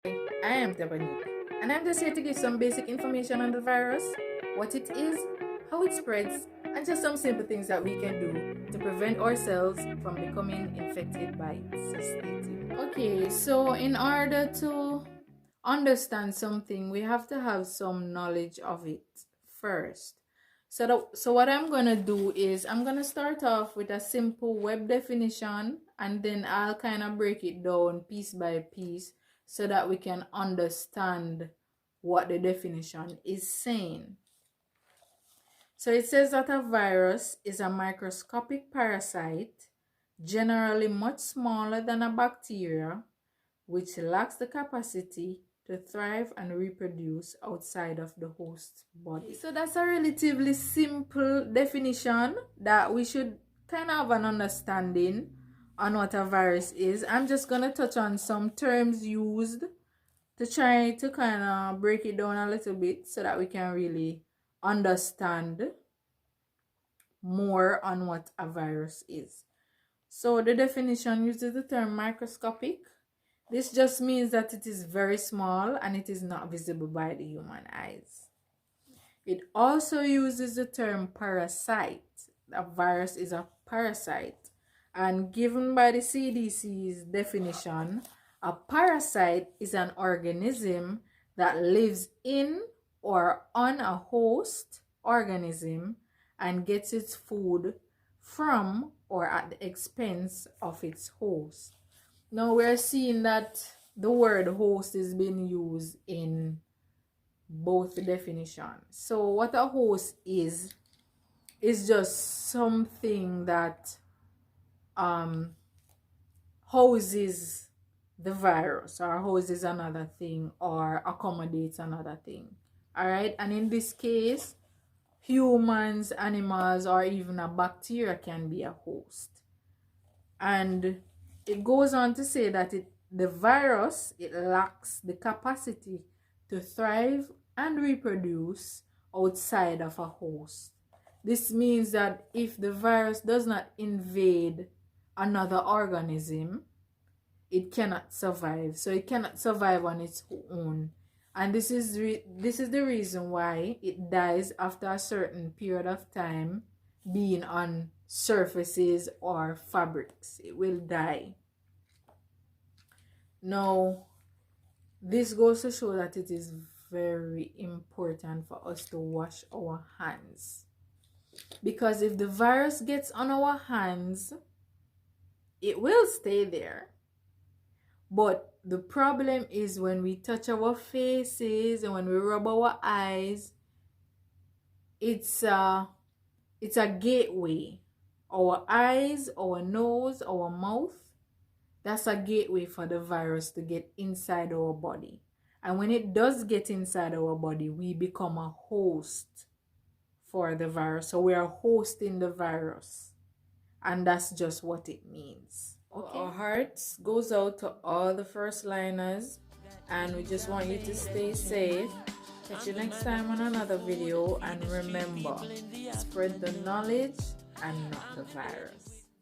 I am Tebanique, and I'm just here to give some basic information on the virus, what it is, how it spreads, and just some simple things that we can do to prevent ourselves from becoming infected by cystitis. Okay, so in order to understand something, we have to have some knowledge of it first. So what I'm gonna do is I'm gonna start off with a simple web definition, and then I'll kind of break it down piece by piece so that we can understand what the definition is saying. So it says that a virus is a microscopic parasite, generally much smaller than a bacteria, which lacks the capacity to thrive and reproduce outside of the host body. So that's a relatively simple definition that we should kind of have an understanding on what a virus is. I'm just going to touch on some terms used to try to kind of break it down a little bit so that we can really understand more on what a virus is. So the definition uses the term microscopic. This just means that it is very small and it is not visible by the human eyes. It also uses the term parasite. A virus is a parasite. And given by the CDC's definition, a parasite is an organism that lives in or on a host organism and gets its food from or at the expense of its host. Now we're seeing that the word host is being used in both definitions. So what a host is just something that houses the virus, or houses another thing, or accommodates another thing. Alright, and in this case, humans, animals, or even a bacteria can be a host. And it goes on to say that the virus lacks the capacity to thrive and reproduce outside of a host. This means that if the virus does not invade another organism, it cannot survive. So it cannot survive on its own. And this is the reason why it dies after a certain period of time being on surfaces or fabrics. It will die. Now, this goes to show that it is very important for us to wash our hands. Because if the virus gets on our hands, it will stay there. But the problem is when we touch our faces and when we rub our eyes, it's a gateway. Our eyes, our nose, our mouth, that's a gateway for the virus to get inside our body. And when it does get inside our body, we become a host for the virus. So we are hosting the virus. And that's just what it means. Okay. Our hearts goes out to all the first liners, and we just want you to stay safe. Catch you next time on another video, and remember, spread the knowledge and not the virus.